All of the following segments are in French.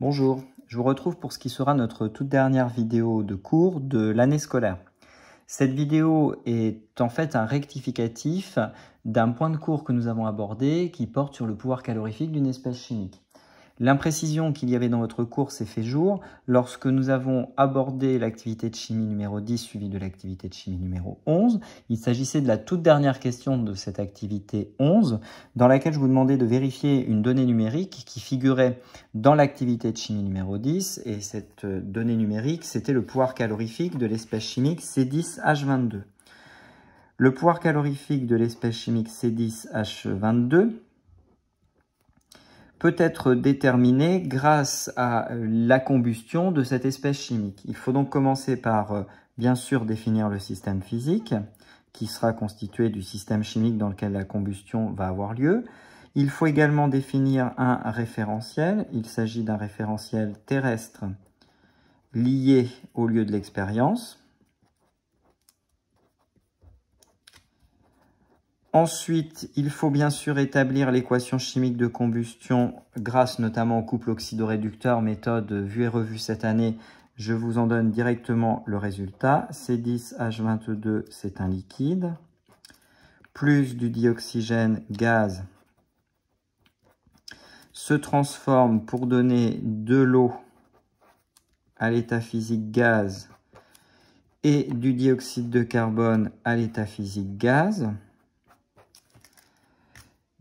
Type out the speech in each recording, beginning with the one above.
Bonjour, je vous retrouve pour ce qui sera notre toute dernière vidéo de cours de l'année scolaire. Cette vidéo est en fait un rectificatif d'un point de cours que nous avons abordé qui porte sur le pouvoir calorifique d'une espèce chimique. L'imprécision qu'il y avait dans votre cours s'est fait jour lorsque nous avons abordé l'activité de chimie numéro 10 suivie de l'activité de chimie numéro 11. Il s'agissait de la toute dernière question de cette activité 11 dans laquelle je vous demandais de vérifier une donnée numérique qui figurait dans l'activité de chimie numéro 10 et cette donnée numérique c'était le pouvoir calorifique de l'espèce chimique C10H22. Le pouvoir calorifique de l'espèce chimique C10H22 peut être déterminé grâce à la combustion de cette espèce chimique. Il faut donc commencer par, bien sûr, définir le système physique, qui sera constitué du système chimique dans lequel la combustion va avoir lieu. Il faut également définir un référentiel. Il s'agit d'un référentiel terrestre lié au lieu de l'expérience. Ensuite, il faut bien sûr établir l'équation chimique de combustion grâce notamment au couple oxydoréducteur, méthode vue et revue cette année. Je vous en donne directement le résultat. C10H22, c'est un liquide, plus du dioxygène gaz se transforme pour donner de l'eau à l'état physique gaz et du dioxyde de carbone à l'état physique gaz.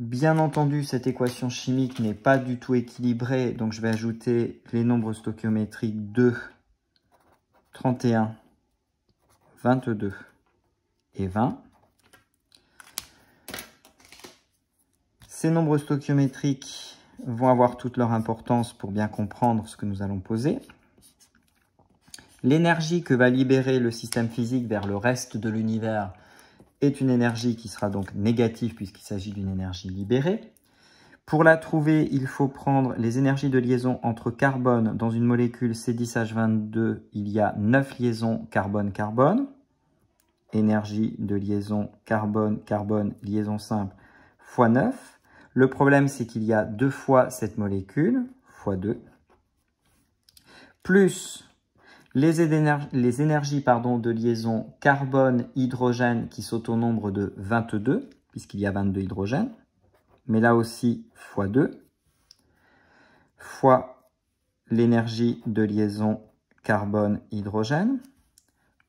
Bien entendu, cette équation chimique n'est pas du tout équilibrée, donc je vais ajouter les nombres stoichiométriques 2, 31, 22 et 20. Ces nombres stoichiométriques vont avoir toute leur importance pour bien comprendre ce que nous allons poser. L'énergie que va libérer le système physique vers le reste de l'univers est une énergie qui sera donc négative puisqu'il s'agit d'une énergie libérée. Pour la trouver, il faut prendre les énergies de liaison entre carbone. Dans une molécule C10H22, il y a 9 liaisons carbone-carbone. Énergie de liaison carbone-carbone, liaison simple, fois 9. Le problème, c'est qu'il y a 2 fois cette molécule, fois 2, plus les énergies de liaison carbone-hydrogène qui sont au nombre de 22, puisqu'il y a 22 hydrogènes, mais là aussi fois 2, fois l'énergie de liaison carbone-hydrogène,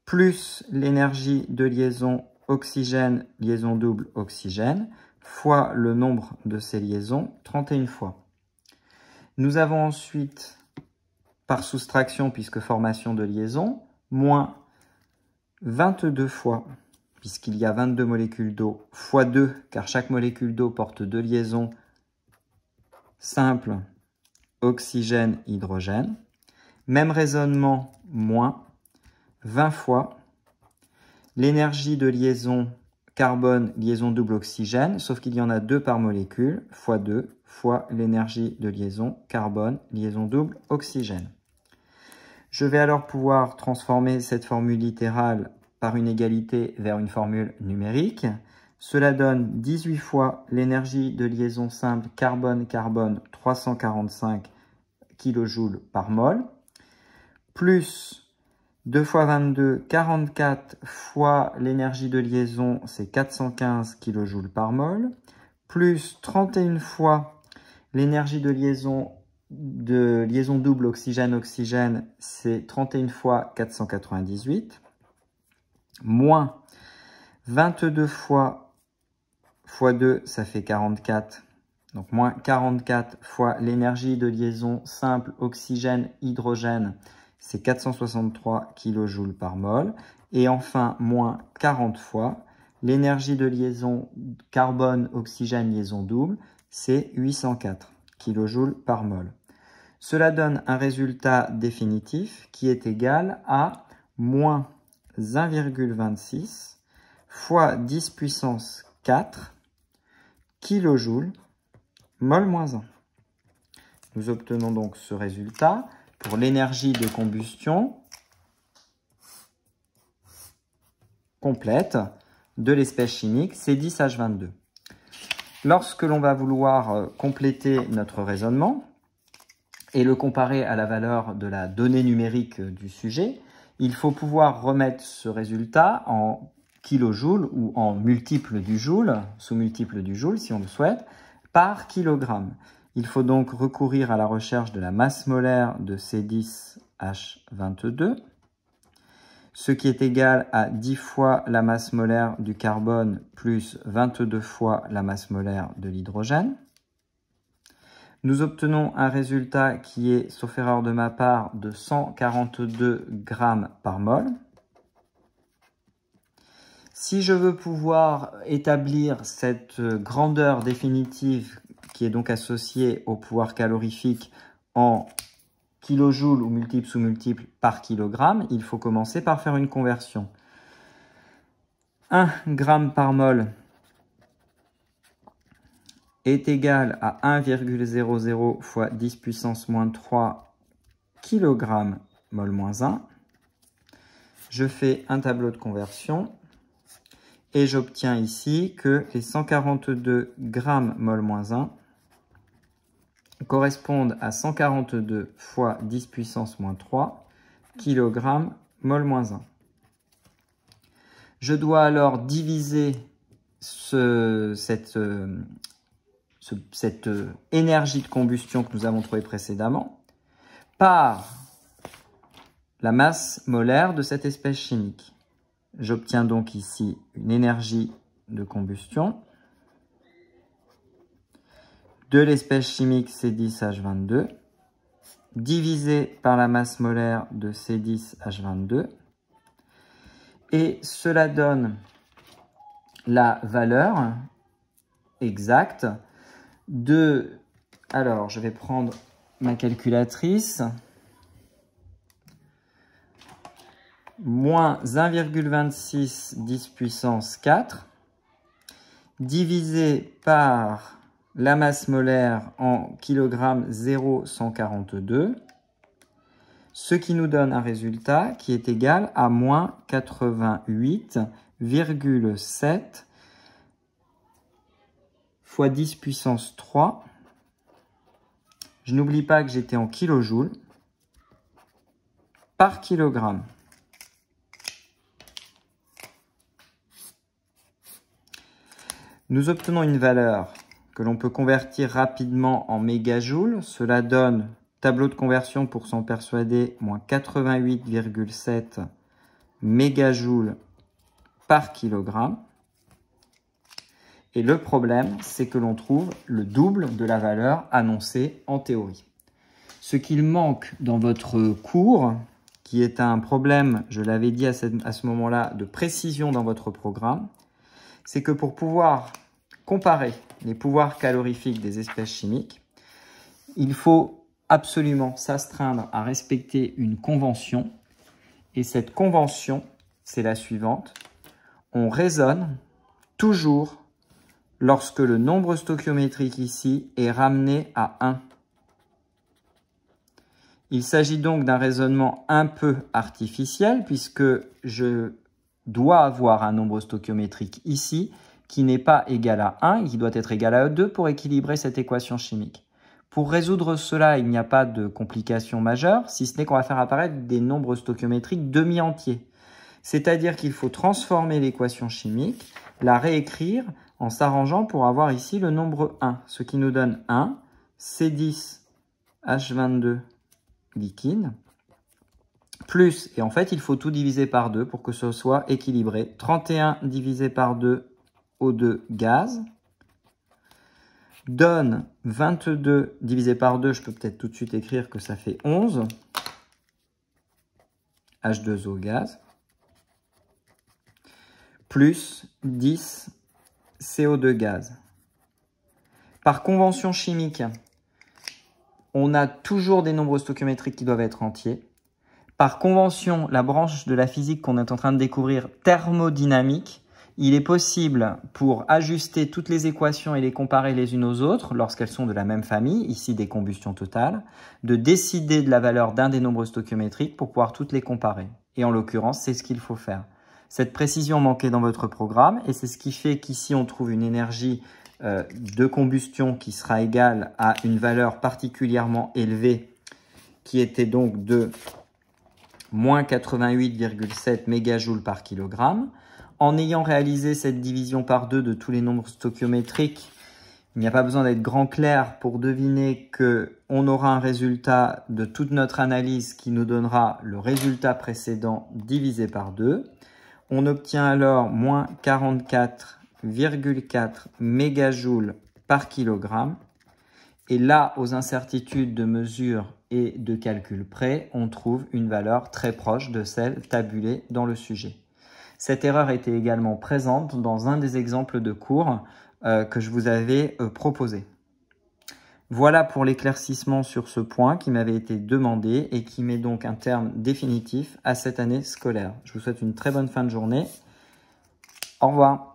plus l'énergie de liaison oxygène, liaison double oxygène, fois le nombre de ces liaisons, 31 fois. Nous avons ensuite, par soustraction, puisque formation de liaison, moins 22 fois, puisqu'il y a 22 molécules d'eau, fois 2, car chaque molécule d'eau porte 2 liaisons simples, oxygène, hydrogène. Même raisonnement, moins 20 fois l'énergie de liaison carbone, liaison double oxygène, sauf qu'il y en a 2 par molécule, fois 2, fois l'énergie de liaison carbone, liaison double oxygène. Je vais alors pouvoir transformer cette formule littérale par une égalité vers une formule numérique. Cela donne 18 fois l'énergie de liaison simple carbone-carbone, 345 kJ par mol, plus 2 fois 22, 44 fois l'énergie de liaison, c'est 415 kJ par mol, plus 31 fois l'énergie de liaison double oxygène-oxygène, c'est 31 fois 498, moins 22 fois x 2, ça fait 44, donc moins 44 fois l'énergie de liaison simple oxygène-hydrogène, c'est 463 kJ par mol, et enfin moins 40 fois l'énergie de liaison carbone-oxygène liaison double, c'est 804 kJ par mol. Cela donne un résultat définitif qui est égal à moins 1,26 fois 10 puissance 4 kJ mol moins 1. Nous obtenons donc ce résultat pour l'énergie de combustion complète de l'espèce chimique C10H22. Lorsque l'on va vouloir compléter notre raisonnement, et le comparer à la valeur de la donnée numérique du sujet, il faut pouvoir remettre ce résultat en kilojoules ou en multiple du joule, sous-multiple du joule si on le souhaite, par kilogramme. Il faut donc recourir à la recherche de la masse molaire de C10H22, ce qui est égal à 10 fois la masse molaire du carbone plus 22 fois la masse molaire de l'hydrogène. Nous obtenons un résultat qui est, sauf erreur de ma part, de 142 grammes par mol. Si je veux pouvoir établir cette grandeur définitive qui est donc associée au pouvoir calorifique en kilojoules ou multiples sous multiples par kilogramme, il faut commencer par faire une conversion. 1 gramme par mol est égal à 1,00 fois 10 puissance moins 3 kg mol moins 1. Je fais un tableau de conversion et j'obtiens ici que les 142 grammes mol moins 1 correspondent à 142 fois 10 puissance moins 3 kg mol moins 1. Je dois alors diviser cette énergie de combustion que nous avons trouvée précédemment par la masse molaire de cette espèce chimique. J'obtiens donc ici une énergie de combustion de l'espèce chimique C10H22 divisé par la masse molaire de C10H22 et cela donne la valeur exacte de, alors je vais prendre ma calculatrice, moins 1,26 10 puissance 4 divisé par la masse molaire en kilogrammes 0,142, ce qui nous donne un résultat qui est égal à moins 88,7 fois 10 puissance 3. Je n'oublie pas que j'étais en kilojoules par kilogramme. Nous obtenons une valeur que l'on peut convertir rapidement en mégajoules. Cela donne, tableau de conversion pour s'en persuader, moins 88,7 mégajoules par kilogramme. Et le problème, c'est que l'on trouve le double de la valeur annoncée en théorie. Ce qu'il manque dans votre cours, qui est un problème, je l'avais dit à ce moment-là, de précision dans votre programme, c'est que pour pouvoir comparer les pouvoirs calorifiques des espèces chimiques, il faut absolument s'astreindre à respecter une convention. Et cette convention, c'est la suivante. On raisonne toujours lorsque le nombre stoichiométrique ici est ramené à 1. Il s'agit donc d'un raisonnement un peu artificiel puisque je dois avoir un nombre stoichiométrique ici qui n'est pas égal à 1, qui doit être égal à 2 pour équilibrer cette équation chimique. Pour résoudre cela, il n'y a pas de complication majeure, si ce n'est qu'on va faire apparaître des nombres stoichiométriques demi-entiers. C'est-à-dire qu'il faut transformer l'équation chimique, la réécrire en s'arrangeant pour avoir ici le nombre 1, ce qui nous donne 1, C10H22 liquide, plus, et en fait il faut tout diviser par 2 pour que ce soit équilibré, 31 divisé par 2 O2 gaz, donne 22 divisé par 2, je peux peut-être tout de suite écrire que ça fait 11, H2O gaz, plus 10 CO2 gaz. Par convention chimique, on a toujours des nombres stoichiométriques qui doivent être entiers. Par convention, la branche de la physique qu'on est en train de découvrir, thermodynamique, il est possible, pour ajuster toutes les équations et les comparer les unes aux autres, lorsqu'elles sont de la même famille, ici des combustions totales, de décider de la valeur d'un des nombres stoichiométriques pour pouvoir toutes les comparer. Et en l'occurrence, c'est ce qu'il faut faire. Cette précision manquait dans votre programme et c'est ce qui fait qu'ici on trouve une énergie de combustion qui sera égale à une valeur particulièrement élevée qui était donc de moins 88,7 mégajoules par kilogramme. En ayant réalisé cette division par 2 de tous les nombres stoichiométriques, il n'y a pas besoin d'être grand clair pour deviner qu'on aura un résultat de toute notre analyse qui nous donnera le résultat précédent divisé par 2. On obtient alors moins 44,4 mégajoules par kilogramme. Et là, aux incertitudes de mesure et de calcul près, on trouve une valeur très proche de celle tabulée dans le sujet. Cette erreur était également présente dans un des exemples de cours que je vous avais proposé. Voilà pour l'éclaircissement sur ce point qui m'avait été demandé et qui met donc un terme définitif à cette année scolaire. Je vous souhaite une très bonne fin de journée. Au revoir.